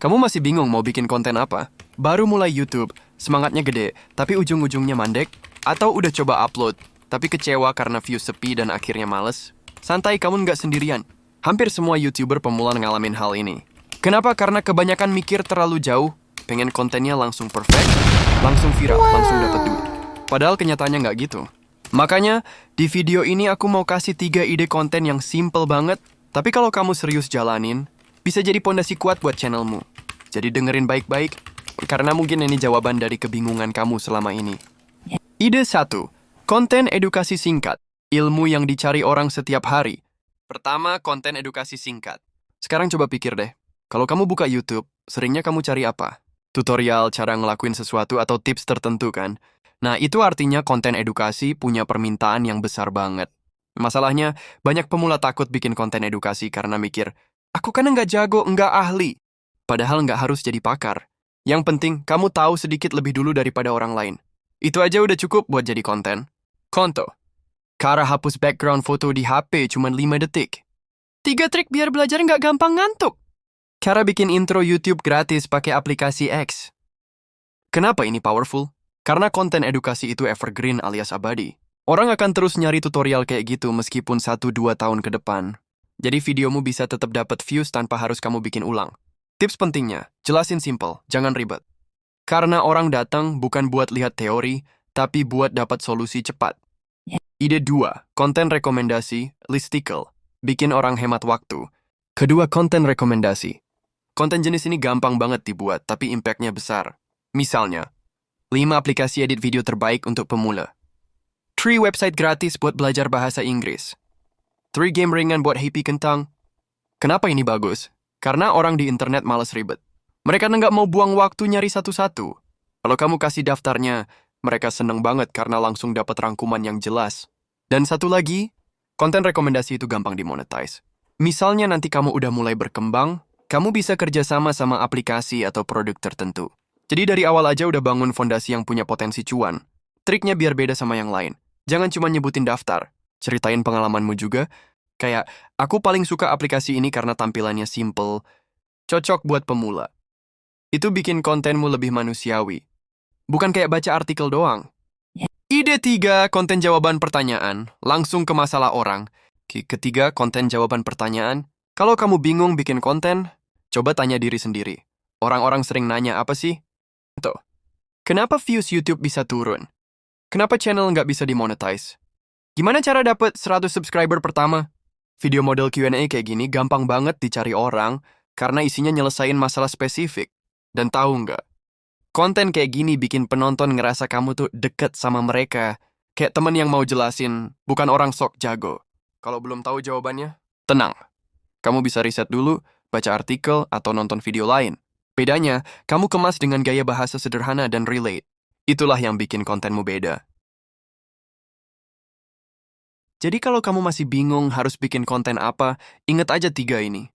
Kamu masih bingung mau bikin konten apa? Baru mulai YouTube, semangatnya gede, tapi ujung-ujungnya mandek? Atau udah coba upload, tapi kecewa karena views sepi dan akhirnya males? Santai, kamu nggak sendirian. Hampir semua YouTuber pemula ngalamin hal ini. Kenapa? Karena kebanyakan mikir terlalu jauh, pengen kontennya langsung perfect, langsung viral, langsung dapat duit. Padahal kenyataannya nggak gitu. Makanya, di video ini aku mau kasih 3 ide konten yang simple banget, tapi kalau kamu serius jalanin, bisa jadi pondasi kuat buat channelmu. Jadi dengerin baik-baik, karena mungkin ini jawaban dari kebingungan kamu selama ini. Ide 1. Konten edukasi singkat. Ilmu yang dicari orang setiap hari. Pertama, konten edukasi singkat. Sekarang coba pikir deh. Kalau kamu buka YouTube, seringnya kamu cari apa? Tutorial cara ngelakuin sesuatu atau tips tertentu kan? Nah, itu artinya konten edukasi punya permintaan yang besar banget. Masalahnya, banyak pemula takut bikin konten edukasi karena mikir, aku kan nggak jago, nggak ahli. Padahal nggak harus jadi pakar. Yang penting, kamu tahu sedikit lebih dulu daripada orang lain. Itu aja udah cukup buat jadi konten. Contoh, cara hapus background foto di HP cuma 5 detik. 3 trik biar belajar nggak gampang ngantuk. Cara bikin intro YouTube gratis pakai aplikasi X. Kenapa ini powerful? Karena konten edukasi itu evergreen alias abadi. Orang akan terus nyari tutorial kayak gitu meskipun 1-2 tahun ke depan. Jadi videomu bisa tetap dapat views tanpa harus kamu bikin ulang. Tips pentingnya, jelasin simple, jangan ribet. Karena orang datang bukan buat lihat teori, tapi buat dapat solusi cepat. Ide 2, konten rekomendasi, listicle, bikin orang hemat waktu. Kedua, konten rekomendasi. Konten jenis ini gampang banget dibuat, tapi impact-nya besar. Misalnya, 5 aplikasi edit video terbaik untuk pemula. 3 website gratis buat belajar bahasa Inggris. 3 game ringan buat happy kentang. Kenapa ini bagus? Karena orang di internet males ribet. Mereka nggak mau buang waktu nyari satu-satu. Kalau kamu kasih daftarnya, mereka seneng banget karena langsung dapat rangkuman yang jelas. Dan satu lagi, konten rekomendasi itu gampang dimonetize. Misalnya nanti kamu udah mulai berkembang, kamu bisa kerjasama sama aplikasi atau produk tertentu. Jadi dari awal aja udah bangun fondasi yang punya potensi cuan. Triknya biar beda sama yang lain. Jangan cuma nyebutin daftar. Ceritain pengalamanmu juga. Kayak, aku paling suka aplikasi ini karena tampilannya simple, cocok buat pemula. Itu bikin kontenmu lebih manusiawi. Bukan kayak baca artikel doang. Ide 3, konten jawaban pertanyaan. Langsung ke masalah orang. Ketiga, konten jawaban pertanyaan. Kalau kamu bingung bikin konten, coba tanya diri sendiri. Orang-orang sering nanya apa sih? Tuh, kenapa views YouTube bisa turun? Kenapa channel nggak bisa dimonetize? Gimana cara dapet 100 subscriber pertama? Video model Q&A kayak gini gampang banget dicari orang karena isinya nyelesain masalah spesifik. Dan tahu nggak? Konten kayak gini bikin penonton ngerasa kamu tuh deket sama mereka. Kayak temen yang mau jelasin, bukan orang sok jago. Kalau belum tahu jawabannya, tenang. Kamu bisa riset dulu, baca artikel, atau nonton video lain. Bedanya, kamu kemas dengan gaya bahasa sederhana dan relate. Itulah yang bikin kontenmu beda. Jadi kalau kamu masih bingung harus bikin konten apa, ingat aja 3 ini.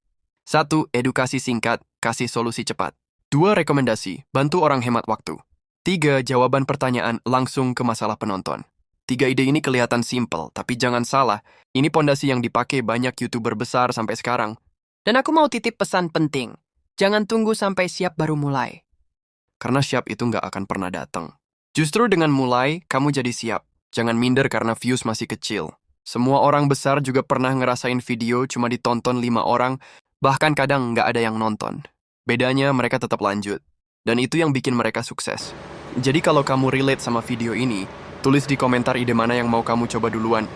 1. Edukasi singkat, kasih solusi cepat. 2. Rekomendasi, bantu orang hemat waktu. 3. Jawaban pertanyaan langsung ke masalah penonton. 3 ide ini kelihatan simple, tapi jangan salah, ini pondasi yang dipakai banyak YouTuber besar sampai sekarang. Dan aku mau titip pesan penting. Jangan tunggu sampai siap baru mulai. Karena siap itu nggak akan pernah datang. Justru dengan mulai, kamu jadi siap. Jangan minder karena views masih kecil. Semua orang besar juga pernah ngerasain video cuma ditonton 5 orang, bahkan kadang nggak ada yang nonton. Bedanya mereka tetap lanjut. Dan itu yang bikin mereka sukses. Jadi kalau kamu relate sama video ini, tulis di komentar ide mana yang mau kamu coba duluan.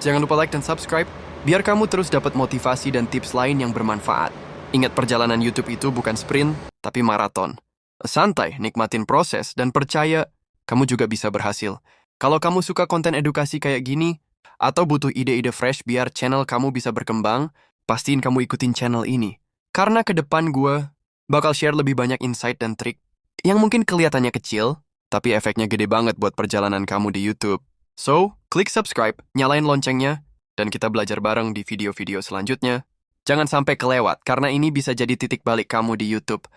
Jangan lupa like dan subscribe, biar kamu terus dapat motivasi dan tips lain yang bermanfaat. Ingat, perjalanan YouTube itu bukan sprint, tapi maraton. Santai, nikmatin proses, dan percaya kamu juga bisa berhasil. Kalau kamu suka konten edukasi kayak gini, atau butuh ide-ide fresh biar channel kamu bisa berkembang, pastiin kamu ikutin channel ini. Karena ke depan gue bakal share lebih banyak insight dan trik yang mungkin kelihatannya kecil, tapi efeknya gede banget buat perjalanan kamu di YouTube. So, klik subscribe, nyalain loncengnya, dan kita belajar bareng di video-video selanjutnya. Jangan sampai kelewat, karena ini bisa jadi titik balik kamu di YouTube.